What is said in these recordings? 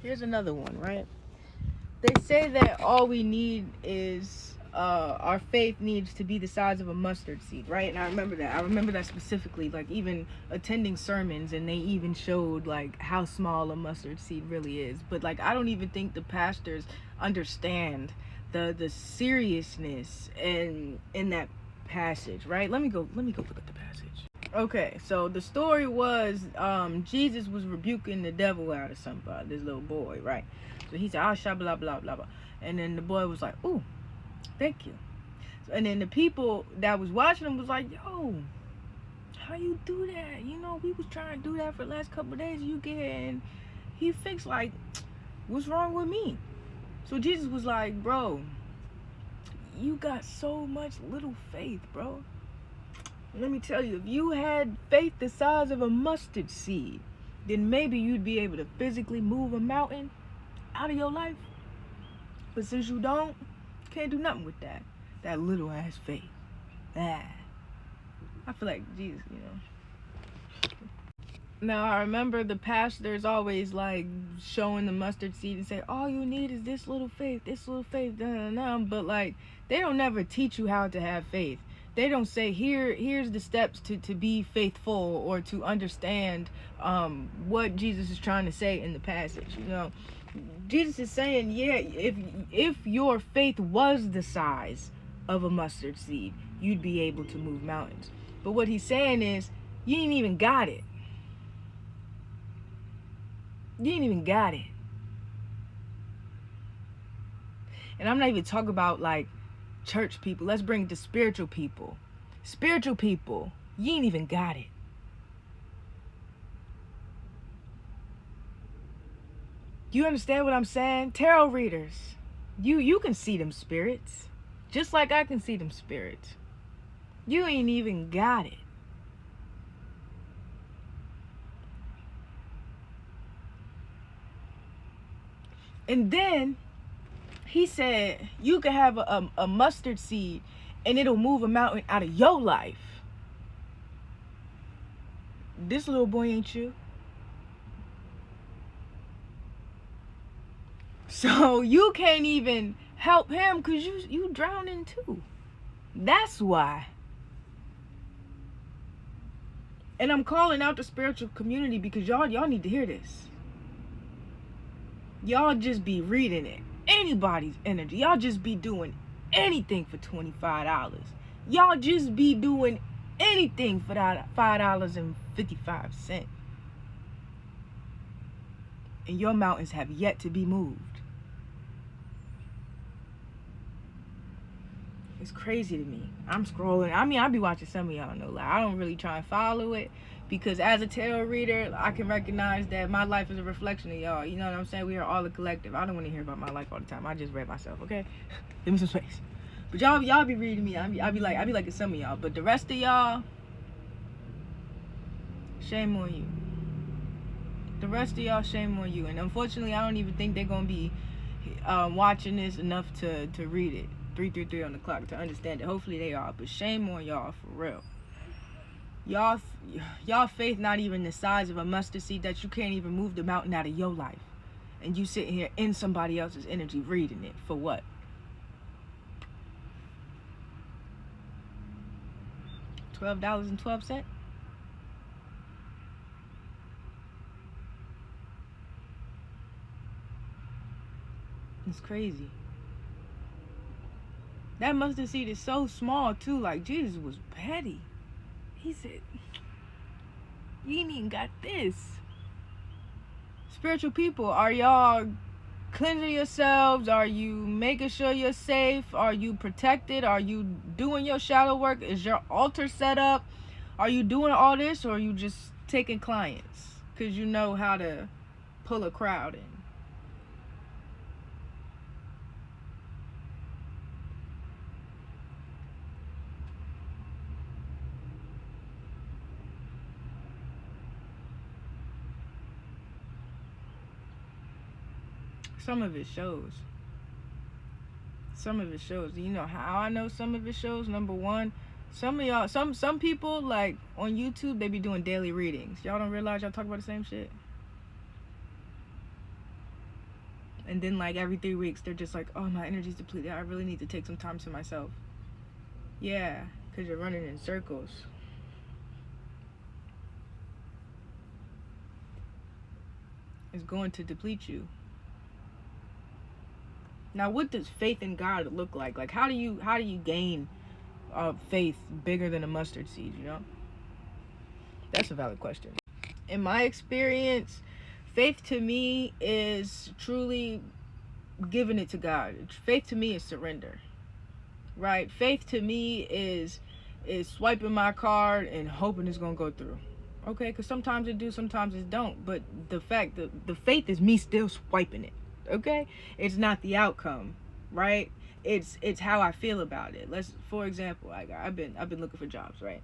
Here's another one, right? They say that all we need is our faith needs to be the size of a mustard seed, right? And I remember that. I remember that specifically, like even attending sermons, and they even showed like how small a mustard seed really is. But like I don't even think the pastors understand the seriousness in that passage, right? Let me go look at the passage. Okay, so the story was Jesus was rebuking the devil out of somebody, this little boy, right? So he said, "Ah, sha blah blah blah blah," and then the boy was like, "Ooh, thank you." So, and then the people that was watching him was like, "Yo, how you do that? You know, we was trying to do that for the last couple of days. You get here and he fixed like, what's wrong with me?" So Jesus was like, "Bro, you got so much little faith, bro. Let me tell you, if you had faith the size of a mustard seed, then maybe you'd be able to physically move a mountain out of your life. But since you don't, can't do nothing with that. That little ass faith." Ah. I feel like Jesus, you know. Now I remember the pastors always like showing the mustard seed and say, "All you need is this little faith, but like they don't never teach you how to have faith. They don't say here's the steps to be faithful or to understand what Jesus is trying to say in the passage. You know, Jesus is saying, yeah, if your faith was the size of a mustard seed, you'd be able to move mountains. But what he's saying is, you ain't even got it. You ain't even got it. And I'm not even talking about like church people. Let's bring it to spiritual people. Spiritual people, you ain't even got it. You understand what I'm saying? Tarot readers, you can see them spirits, just like I can see them spirits. You ain't even got it. And then he said you could have a mustard seed and it'll move a mountain out of your life. This little boy ain't you. So you can't even help him because you drowning too. That's why. And I'm calling out the spiritual community because y'all need to hear this. Y'all just be reading it. Anybody's energy. Y'all just be doing anything for $25. Y'all just be doing anything for that $5.55. And your mountains have yet to be moved. It's crazy to me. I'm scrolling. I mean, I be watching some of y'all, no lie. I don't really try and follow it because as a tarot reader, I can recognize that my life is a reflection of y'all. You know what I'm saying? We are all a collective. I don't want to hear about my life all the time. I just read myself, okay? Give me some space. But y'all be reading me. I be like some of y'all. But the rest of y'all, shame on you. The rest of y'all, shame on you. And unfortunately, I don't even think they're gonna be watching this enough to read it. 333 on the clock to understand it. Hopefully they are, but shame on y'all for real. Y'all faith not even the size of a mustard seed that you can't even move the mountain out of your life, and you sitting here in somebody else's energy reading it for what? $12.12. It's crazy. That mustard seed is so small too. Like Jesus was petty. He said, "You ain't even got this." Spiritual people, are y'all cleansing yourselves? Are you making sure you're safe? Are you protected? Are you doing your shadow work? Is your altar set up? Are you doing all this, or are you just taking clients because you know how to pull a crowd in? Some of it shows. Some of it shows. You know how I know some of it shows? Number one, some of y'all, some people like on YouTube, they be doing daily readings. Y'all don't realize y'all talk about the same shit. And then like every 3 weeks, they're just like, oh, my energy's depleted. I really need to take some time to myself. Yeah, because you're running in circles. It's going to deplete you. Now, what does faith in God look like? Like, how do you gain faith bigger than a mustard seed? You know, that's a valid question. In my experience, faith to me is truly giving it to God. Faith to me is surrender, right? Faith to me is swiping my card and hoping it's gonna go through. Okay, because sometimes it do, sometimes it don't. But the fact that the faith is me still swiping it. Okay, it's not the outcome, right? It's how I feel about it. For example, I've been looking for jobs, right?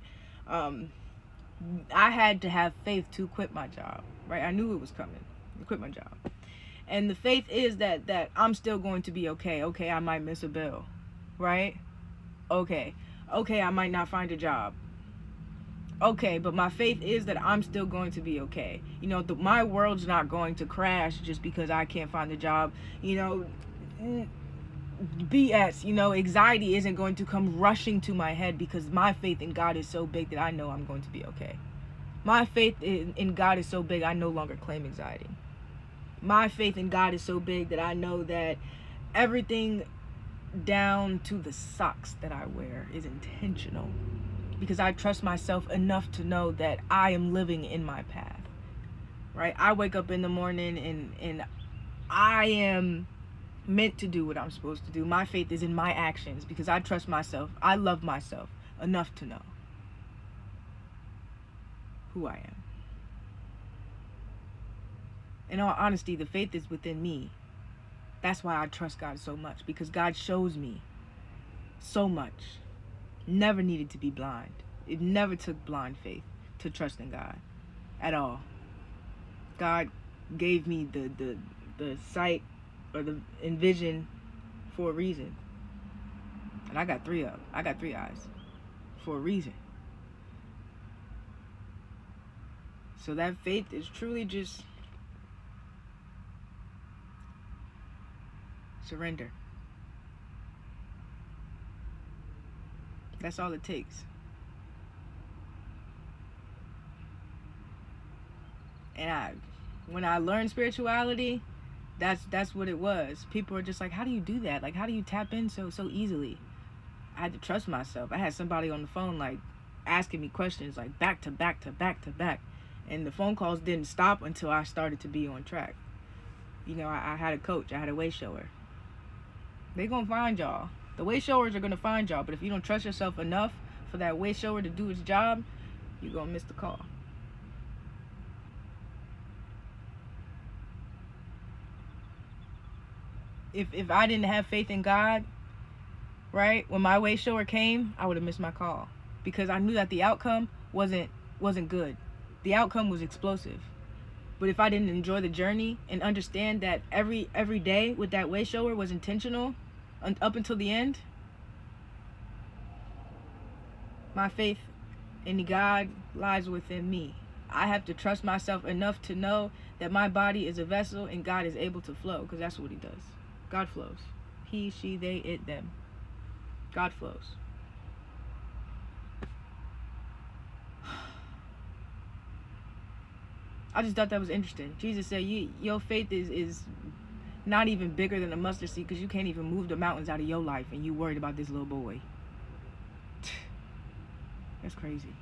I had to have faith to quit my job, right? I knew it was coming. To quit my job. And the faith is that I'm still going to be okay. Okay, I might miss a bill, right? Okay, I might not find a job. Okay, but my faith is that I'm still going to be okay. You know, my world's not going to crash just because I can't find a job. You know, BS, you know, anxiety isn't going to come rushing to my head because my faith in God is so big that I know I'm going to be okay. My faith in God is so big, I no longer claim anxiety. My faith in God is so big that I know that everything down to the socks that I wear is intentional, because I trust myself enough to know that I am living in my path, right? I wake up in the morning and I am meant to do what I'm supposed to do. My faith is in my actions because I trust myself. I love myself enough to know who I am. In all honesty, the faith is within me. That's why I trust God so much, because God shows me so much. Never needed to be blind. It never took blind faith to trust in God at all. God gave me the sight or the envision for a reason. And I got three eyes for a reason. So that faith is truly just surrender. That's all it takes. And when I learned spirituality, that's what it was. People are just like, how do you do that? Like, how do you tap in so easily? I had to trust myself. I had somebody on the phone like asking me questions like back to back to back to back, and the phone calls didn't stop until I started to be on track. You know, I had a coach. I had a way shower. They gonna find y'all. The way showers are gonna find y'all. But if you don't trust yourself enough for that way shower to do its job, you're gonna miss the call. If I didn't have faith in God, right, when my way shower came, I would have missed my call, because I knew that the outcome wasn't good. The outcome was explosive. But if I didn't enjoy the journey and understand that every day with that way shower was intentional up until the end, my faith in God lies within me. I have to trust myself enough to know that my body is a vessel and God is able to flow, because that's what he does. God flows. He, she, they, it, them. God flows. I just thought that was interesting. Jesus said, your faith is not even bigger than a mustard seed, because you can't even move the mountains out of your life and you worried about this little boy. That's crazy.